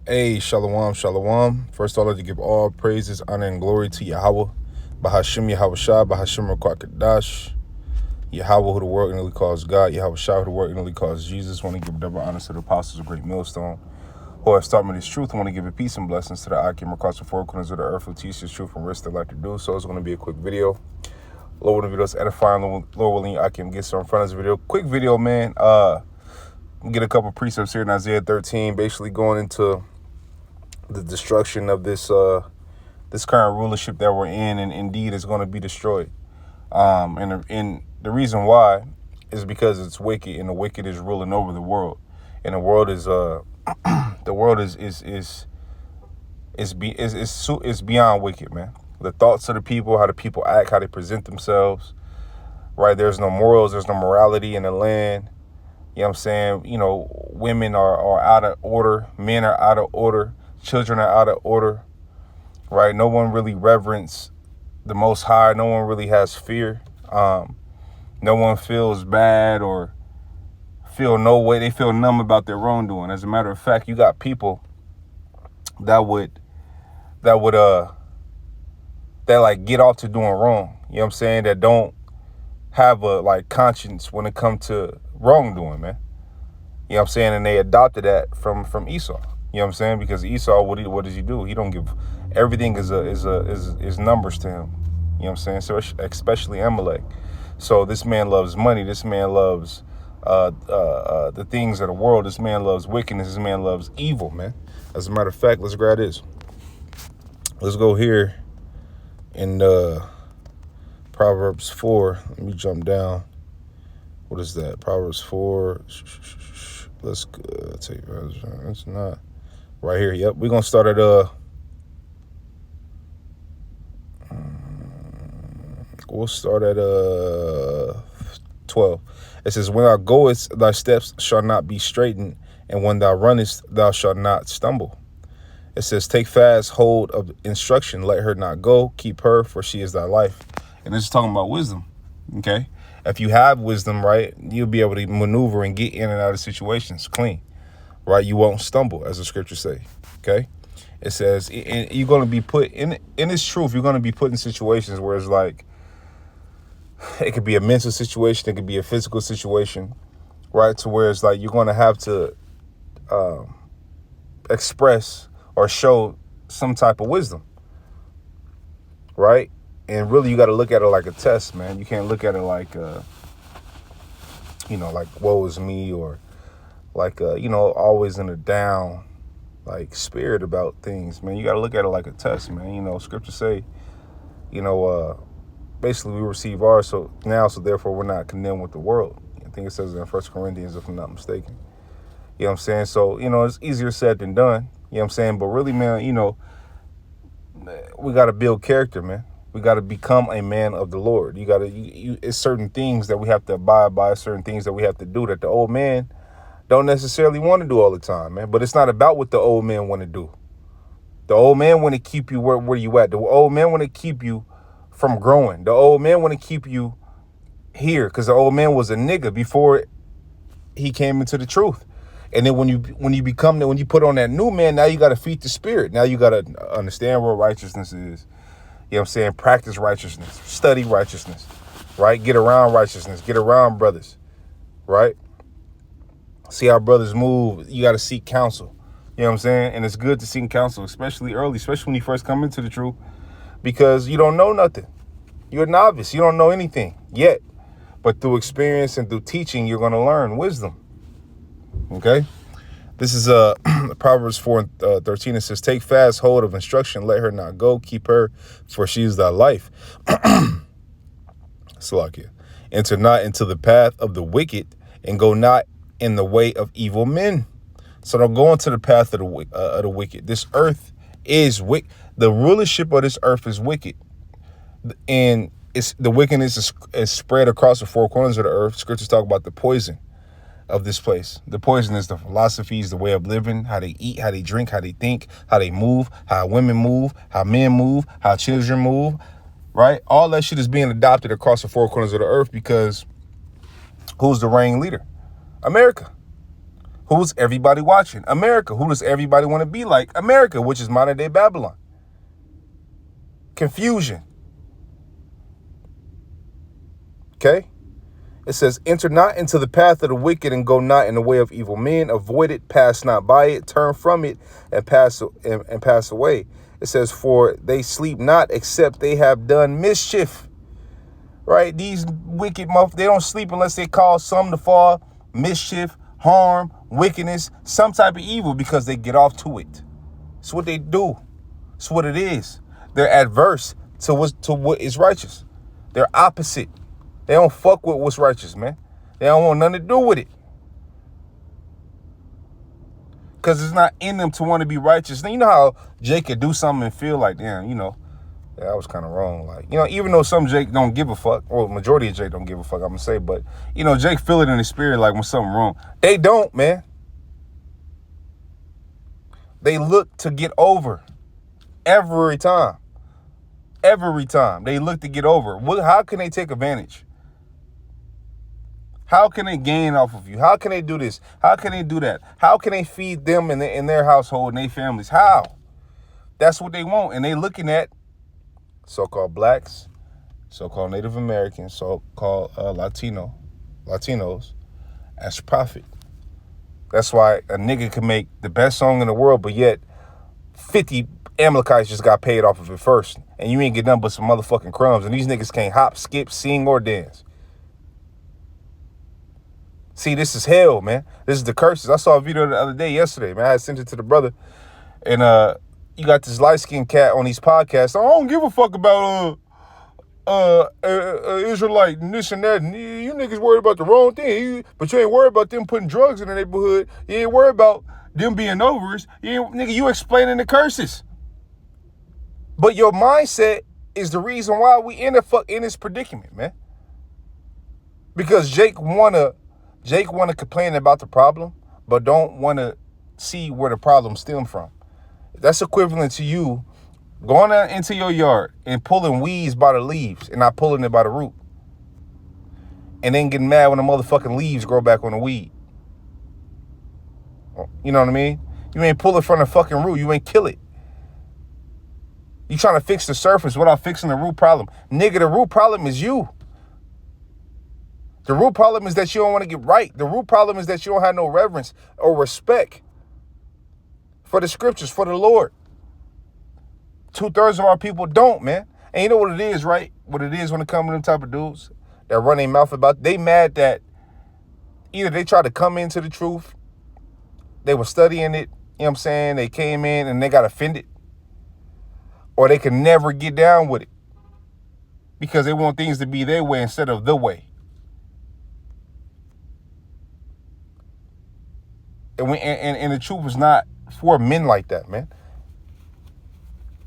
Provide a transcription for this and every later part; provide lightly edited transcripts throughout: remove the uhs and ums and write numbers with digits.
Hey, shalom, shalom. First, I'd like to give all praises, honor, and glory to Yahweh, Bahashim Yahweh Shah, Bahashim Rakwakadash, Yahweh, who the world innately calls God, Yahweh Shah, who the world innately calls Jesus. Want to give double honor to the apostles of Great Millstone, who have taught me this truth. I want to give a peace and blessings to the Akim across the four corners of the earth who teach this truth and risk their life to do so. It's going to be a quick video. Lord, the video's edifying. Lord willing, I can get some in front of this video. Quick video, man. Get a couple precepts here in Isaiah 13, basically going into the destruction of this current rulership that we're in, and indeed is going to be destroyed. And the reason why is because it's wicked, and the wicked is ruling over the world, and the world is is beyond wicked, man. The thoughts of the people, how the people act, how they present themselves, right? There's no morals, there's no morality in the land. You know what I'm saying? You know, women are out of order, men are out of order, children are out of order, right? No one really reverence the Most High. No one really has fear. No one feels bad or feel no way. They feel numb about their wrongdoing. As a matter of fact, you got people that like get off to doing wrong. You know what I'm saying? That don't have a like conscience when it comes to wrongdoing, man. You know what I'm saying? And they adopted that from Esau. You know what I'm saying? Because Esau, what does he do? He don't give, everything is numbers to him. You know what I'm saying? So especially Amalek. So this man loves money. This man loves the things of the world. This man loves wickedness. This man loves evil, man. As a matter of fact, let's grab this. Let's go here in Proverbs 4. Let me jump down. What is that? Proverbs 4. Let's take it's not right here. Yep, we're gonna start at we'll start at 12. It says, when thou goest, thy steps shall not be straitened, and when thou runnest, thou shalt not stumble. It says, take fast hold of instruction, let her not go, keep her, for she is thy life. And this is talking about wisdom. Okay, if you have wisdom, right, you'll be able to maneuver and get in and out of situations clean, right? You won't stumble, as the scriptures say. Okay, it says, and you're going to be put in this truth. You're going to be put in situations where it's like, it could be a mental situation, it could be a physical situation, right? To where it's like you're going to have to express or show some type of wisdom, right? And really, you got to look at it like a test, man. You can't look at it like, like woe is me, or like, always in a down, like spirit about things, man. You got to look at it like a test, man. You know, scriptures say, basically we receive ours so therefore we're not condemned with the world. I think it says in 1 Corinthians, if I'm not mistaken. You know what I'm saying? So, it's easier said than done. You know what I'm saying? But really, man, we got to build character, man. We got to become a man of the Lord. You got to, it's certain things that we have to abide by, certain things that we have to do that the old man don't necessarily want to do all the time, man. But it's not about what the old man want to do. The old man want to keep you where you at. The old man want to keep you from growing. The old man want to keep you here because the old man was a nigga before he came into the truth. And then when you put on that new man, now you got to feed the spirit. Now you got to understand what righteousness is. You know what I'm saying? Practice righteousness, study righteousness, right? Get around righteousness, get around brothers, right? See how brothers move. You got to seek counsel. You know what I'm saying? And it's good to seek counsel, especially early, especially when you first come into the truth, because you don't know nothing. You're a novice. You don't know anything yet. But through experience and through teaching, you're going to learn wisdom. Okay? This is Proverbs 4:13. It says, take fast hold of instruction, let her not go, keep her, for she is thy life. Salakia. Enter not into the path of the wicked, and go not in the way of evil men. So don't go into the path of the wicked. This earth is wicked. The rulership of this earth is wicked. And the wickedness is spread across the four corners of the earth. Scriptures talk about the poison of this place. The poison is the philosophies, the way of living, how they eat, how they drink, how they think, how they move, how women move, how men move, how children move, right? All that shit is being adopted across the four corners of the earth because who's the reigning leader? America. Who's everybody watching? America. Who does everybody want to be like? America, which is modern day Babylon. Confusion. Okay? It says, enter not into the path of the wicked and go not in the way of evil men. Avoid it, pass not by it, turn from it and pass away. It says, for they sleep not except they have done mischief. Right? These wicked they don't sleep unless they cause some to fall, mischief, harm, wickedness, some type of evil, because they get off to it. It's what they do. It's what it is. They're adverse to what is righteous. They're opposite. They don't fuck with what's righteous, man. They don't want nothing to do with it. Because it's not in them to want to be righteous. Now, you know how Jake could do something and feel like, damn, yeah, I was kind of wrong. Like, even though some Jake don't give a fuck, or majority of Jake don't give a fuck, I'm going to say, but, Jake feel it in his spirit like when something wrong. They don't, man. They look to get over every time. Every time. They look to get over. How can they take advantage? How can they gain off of you? How can they do this? How can they do that? How can they feed them in their household and their families? How? That's what they want. And they looking at so-called blacks, so-called Native Americans, so-called Latinos as profit. That's why a nigga can make the best song in the world, but yet 50 Amalekites just got paid off of it first. And you ain't get nothing but some motherfucking crumbs. And these niggas can't hop, skip, sing, or dance. See, this is hell, man. This is the curses. I saw a video the other day, yesterday, man. I had sent it to the brother. And you got this light-skinned cat on these podcasts. I don't give a fuck about Israelite and this and that. And you niggas worried about the wrong thing. But you ain't worried about them putting drugs in the neighborhood. You ain't worried about them being overs. You explaining the curses. But your mindset is the reason why we in this predicament, man. Because Jake wanna complain about the problem, but don't want to see where the problem stem from. That's equivalent to you going out into your yard and pulling weeds by the leaves and not pulling it by the root. And then getting mad when the motherfucking leaves grow back on the weed. You know what I mean? You ain't pull it from the fucking root. You ain't kill it. You trying to fix the surface without fixing the root problem. Nigga, the root problem is you. The root problem is that you don't want to get right. The root problem is that you don't have no reverence or respect for the scriptures, for the Lord. 2/3 of our people don't, man. And you know what it is, right? What it is when it comes to them type of dudes that run their mouth about, they mad that either they try to come into the truth, they were studying it, you know what I'm saying? They came in and they got offended, or they can never get down with it because they want things to be their way instead of the way. And the truth is not for men like that, man.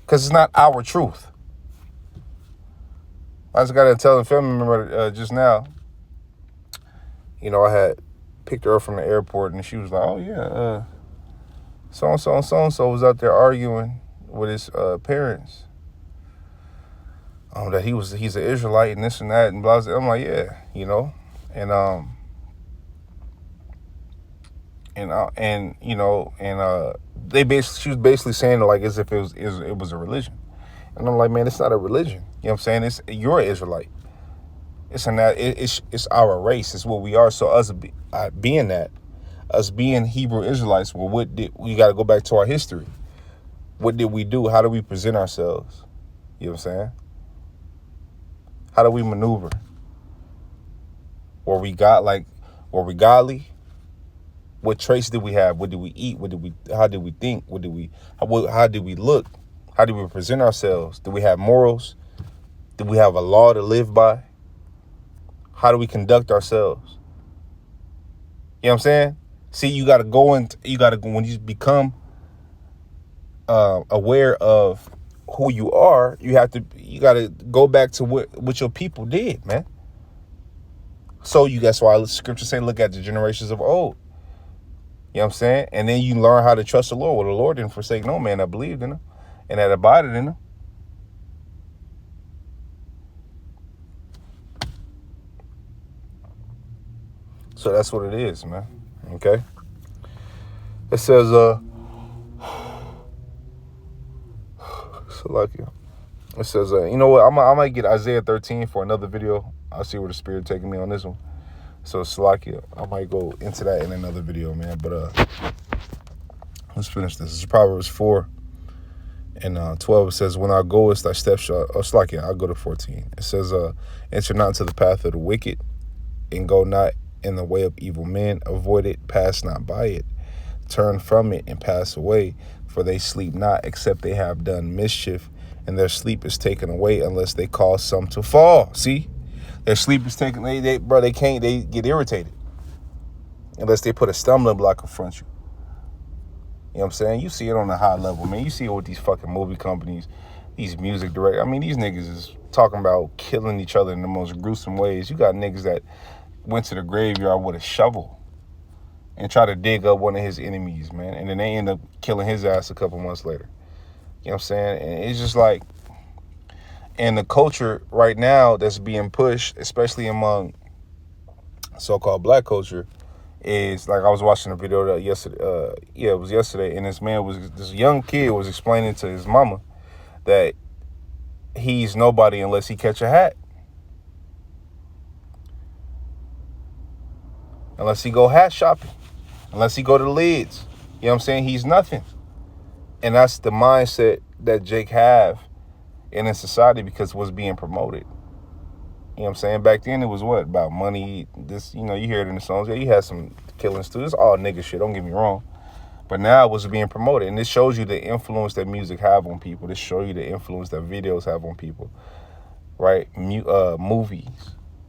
Because it's not our truth. I just got to tell a family member just now, I had picked her up from the airport and she was like, oh yeah, so-and-so and so-and-so was out there arguing with his parents. That he's an Israelite and this and that and blah, blah. I'm like, yeah, she was basically saying it like as if it was a religion. And I'm like, man, it's not a religion. You know what I'm saying? You're an Israelite. It's our race. It's what we are. So us being Hebrew Israelites, well, we got to go back to our history. What did we do? How do we present ourselves? You know what I'm saying? How do we maneuver? Were we godly? What traits did we have? What did we eat? How did we think? How did we look? How did we present ourselves? Do we have morals? Do we have a law to live by? How do we conduct ourselves? You know what I'm saying? See, you got to go when you become aware of who you are, you got to go back to what your people did, man. So that's why the scriptures say, look at the generations of old. You know what I'm saying? And then you learn how to trust the Lord. Well, the Lord didn't forsake no man that believed in him and that abided in him. So that's what it is, man. Okay? It says, Salakia. It says, you know what? I might get Isaiah 13 for another video. I'll see where the Spirit taking me on this one. So, Salakia, I might go into that in another video, man. But let's finish this. This is Proverbs 4 and 12. It says, when thou goest, thy steps shall... Oh, Salakia, I'll go to 14. It says, enter not into the path of the wicked, and go not in the way of evil men. Avoid it, pass not by it. Turn from it and pass away, for they sleep not, except they have done mischief, and their sleep is taken away unless they cause some to fall. See? Their sleep is taken, they get irritated unless they put a stumbling block in front of you. You know what I'm saying? You see it on a high level, man. You see it with these fucking movie companies, these music directors. I mean, these niggas is talking about killing each other in the most gruesome ways. You got niggas that went to the graveyard with a shovel and try to dig up one of his enemies, man. And then they end up killing his ass a couple months later. You know what I'm saying? And it's just like, and the culture right now that's being pushed, especially among so-called black culture, is like, I was watching a video that yesterday, it was yesterday, and this young kid was explaining to his mama that he's nobody unless he catch a hat. Unless he go hat shopping. Unless he go to the Lids. You know what I'm saying? He's nothing. And that's the mindset that Jake have in his society because what's being promoted. You know what I'm saying? Back then it was what? About money. This, you hear it in the songs. Yeah, you had some killings too. It's all nigga shit, don't get me wrong. But now it was being promoted. And this shows you the influence that music have on people. This shows you the influence that videos have on people. Right? Movies.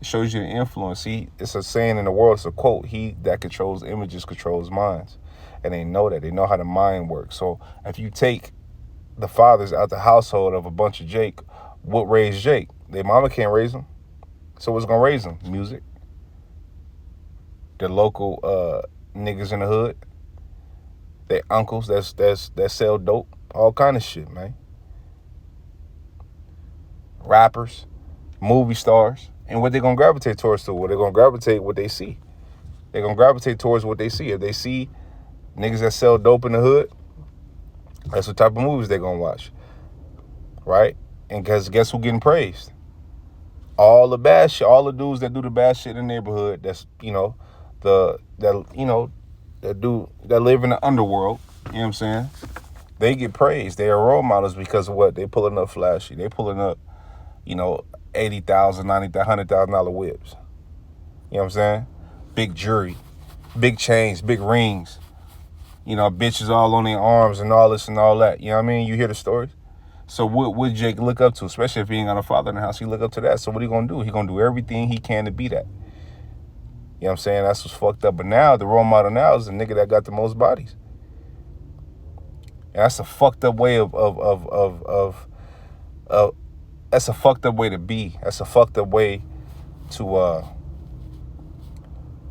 It shows you the influence. See, it's a saying in the world, it's a quote. He that controls images controls minds. And they know that. They know how the mind works. So if you take the fathers out the household of a bunch of Jake, what raised Jake? Their mama can't raise him. So what's gonna raise him? Music. The local niggas in the hood. Their uncles that sell dope. All kind of shit, man. Rappers, movie stars. And what they gonna gravitate towards to? Well, they're gonna gravitate what they see. They're gonna gravitate towards what they see. If they see niggas that sell dope in the hood, that's what type of movies they're gonna watch. Right? And guess who getting praised? All the bad shit, all the dudes that do the bad shit in the neighborhood, that's, that live in the underworld, you know what I'm saying? They get praised. They are role models because of what? They pulling up flashy. They pulling up, $80,000, $90,000, $100,000 whips. You know what I'm saying? Big jewelry, big chains, big rings. Bitches all on their arms and all this and all that. You know what I mean? You hear the stories. So what would Jake look up to? Especially if he ain't got a father in the house, he look up to that. So what he gonna do? He gonna do everything he can to be that. You know what I'm saying? That's what's fucked up. But now, the role model now is the nigga that got the most bodies. And that's a fucked up way that's a fucked up way to be. That's a fucked up way to,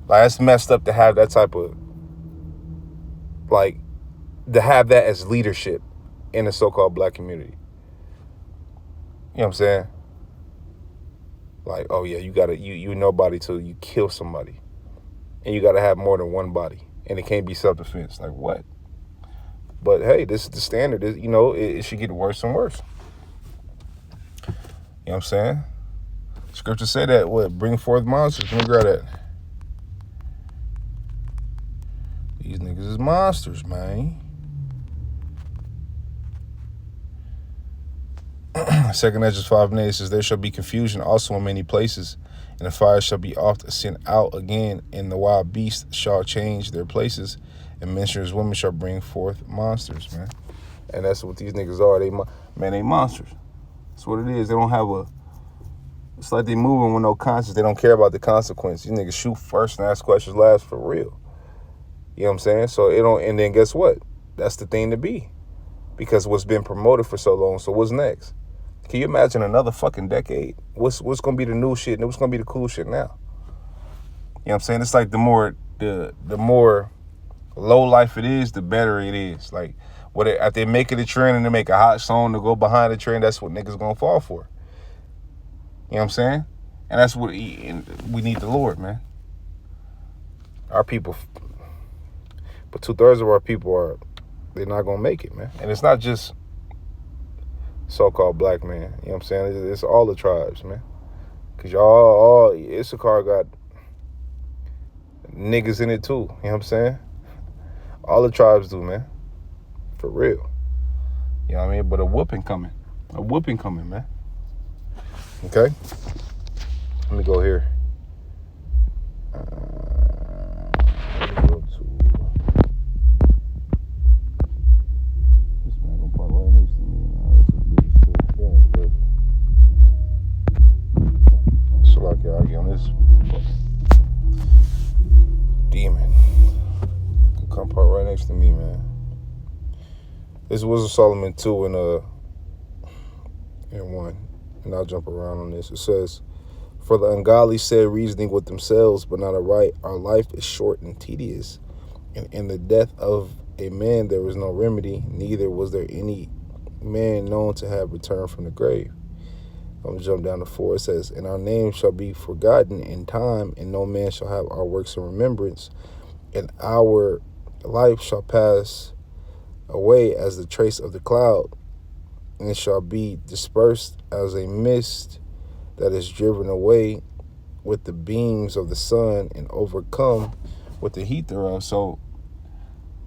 that's messed up to have that type of, to have that as leadership in the so-called black community. You know what I'm saying? Like, oh yeah, you nobody till you kill somebody. And you gotta have more than one body. And it can't be self-defense. Like, what? But hey, this is the standard. It should get worse and worse. You know what I'm saying? Scripture say that, bring forth monsters. Let me grab that. These niggas is monsters, man. 2 Ezra 5:8 says, there shall be confusion also in many places, and the fire shall be oft sent out again, and the wild beasts shall change their places, and menstruous women shall bring forth monsters, man. And that's what these niggas are. They monsters. That's what it is. They don't have it's like they moving with no conscience. They don't care about the consequence. These niggas shoot first and ask questions last for real. You know what I'm saying? So and then guess what? That's the thing to be. Because what's been promoted for so long, so what's next? Can you imagine another fucking decade? What's going to be the new shit and what's going to be the cool shit now? You know what I'm saying? It's like the more low life it is, the better it is. Like, if they make it a trend and they make a hot song to go behind the trend, that's what niggas going to fall for. You know what I'm saying? And that's what we need the Lord, man. Our people But 2/3 of our people they're not going to make it, man. And it's not just so-called black man. You know what I'm saying? It's all the tribes, man. Because all Issachar got niggas in it too. You know what I'm saying? All the tribes do, man. For real. You know what I mean? But a whooping coming. A whooping coming, man. Okay? Let me go here. Let me go to... This man gonna park right next to me. That's a bitch too. Yeah, so like, I'll get on this demon. Come park right next to me, man. This was a Solomon 2 and 1. And I'll jump around on this. It says, for the ungodly said, reasoning with themselves, but not aright, our life is short and tedious. And in the death of a man there was no remedy, neither was there any man known to have returned from the grave. I'm going to jump down to 4. It says, and our name shall be forgotten in time, and no man shall have our works in remembrance. And our life shall pass away as the trace of the cloud, and it shall be dispersed as a mist that is driven away with the beams of the sun and overcome with the heat thereof. So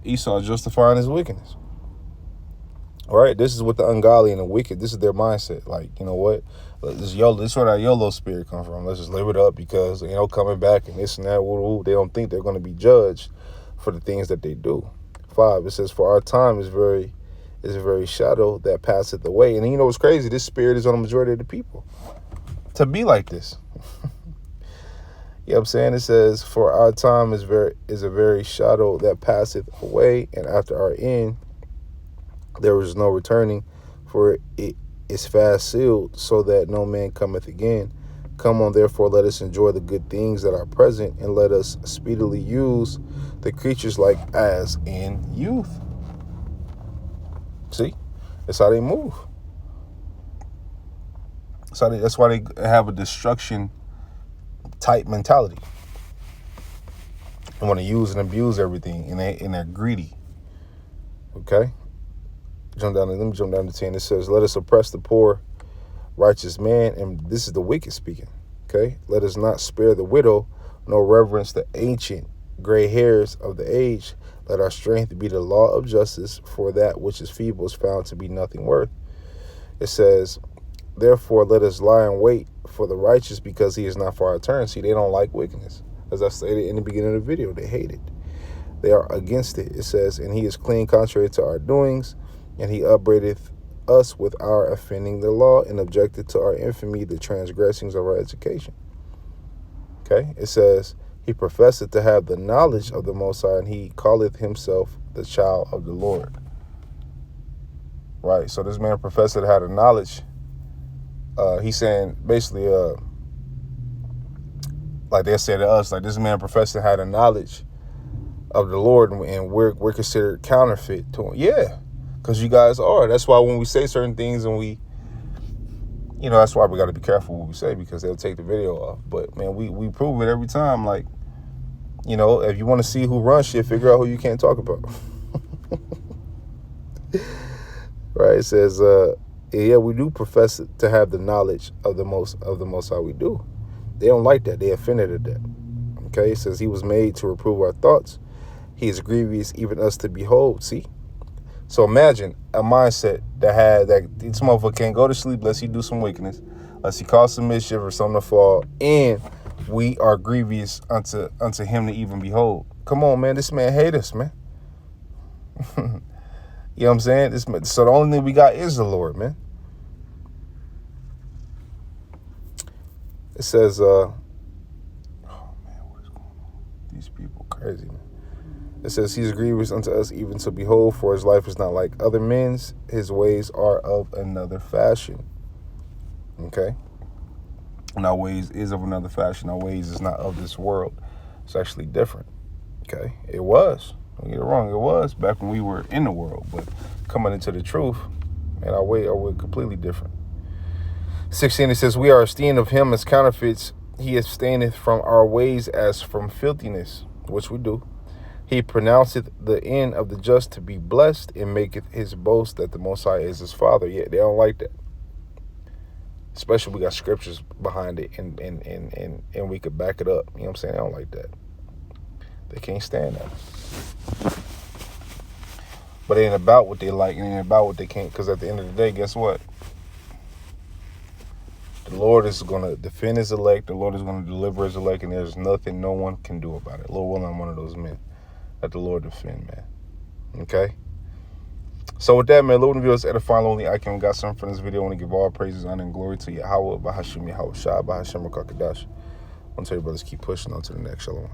Esau justifying his wickedness. All right, this is what the ungodly and the wicked, this is their mindset. Like, you know what? This is where that YOLO spirit comes from. Let's just live it up because, you know, coming back and this and that, they don't think they're going to be judged for the things that they do. 5, it says, for our time is a very shadow that passeth away. And you know what's crazy? This spirit is on the majority of the people. To be like this. You know what I'm saying? It says, for our time is a very shadow that passeth away, and after our end there is no returning, for it is fast sealed, so that no man cometh again. Come on, therefore, let us enjoy the good things that are present, and let us speedily use the creatures like as in youth. See? That's how they move. That's why they have a destruction type mentality. They want to use and abuse everything, and they're greedy. Okay? Let me jump down to 10. It says, let us oppress the poor, righteous man, and this is the wicked speaking. Okay? Let us not spare the widow, nor reverence the ancient gray hairs of the age. Let our strength be the law of justice, for that which is feeble is found to be nothing worth. It says, therefore let us lie in wait for the righteous, because he is not for our turn. See, they don't like wickedness. As I stated in the beginning of the video, they hate it. They are against it. It says, and he is clean contrary to our doings, and he upbraideth us with our offending the law, and objected to our infamy, the transgressings of our education. Okay? It says, he professeth to have the knowledge of the Most High, and he calleth himself the child of the Lord. Right? So this man professor had a knowledge. He's saying basically, like they said to us, like this man professor had a knowledge of the Lord, and we're considered counterfeit to him. Yeah, because you guys are. That's why when we say certain things and that's why we got to be careful what we say, because they'll take the video off. But man, we prove it every time. Like, if you want to see who runs shit, figure out who you can't talk about. Right? It says, yeah, we do profess to have the knowledge of the most High. We do. They don't like that. They offended at that. Okay? It says he was made to reprove our thoughts. He is grievous, even us to behold. See? So imagine a mindset that this motherfucker can't go to sleep unless he do some wickedness, unless he cause some mischief or something to fall, and we are grievous unto him to even behold. Come on, man. This man hate us, man. You know what I'm saying? So the only thing we got is the Lord, man. It says, oh man, what is going on? These people crazy, man. It says, he's grievous unto us even to behold, for his life is not like other men's. His ways are of another fashion. Okay? And our ways is of another fashion. Our ways is not of this world. It's actually different. Okay? It was. Don't get it wrong. It was back when we were in the world. But coming into the truth, man, our way completely different. 16, it says, we are esteemed of him as counterfeits. He abstaineth from our ways as from filthiness, which we do. He pronounceth the end of the just to be blessed, and maketh his boast that the Most High is his Father. Yet they don't like that. Especially we got scriptures behind it, and we could back it up. You know what I'm saying? They don't like that. They can't stand that. But it ain't about what they like, and it ain't about what they can't. Because at the end of the day, guess what? The Lord is going to defend his elect. The Lord is going to deliver his elect, and there's nothing no one can do about it. Lord willing, I'm one of those men that the Lord defend, man. Okay? So with that, man, Lord, the viewers, edifying only I can got something from this video. I want to give all praises, honor, and glory to Yahweh, Bahashim Yahweh Shah, Bahashim Rakakadash. I want to tell you brothers, keep pushing on to the next. Shalom.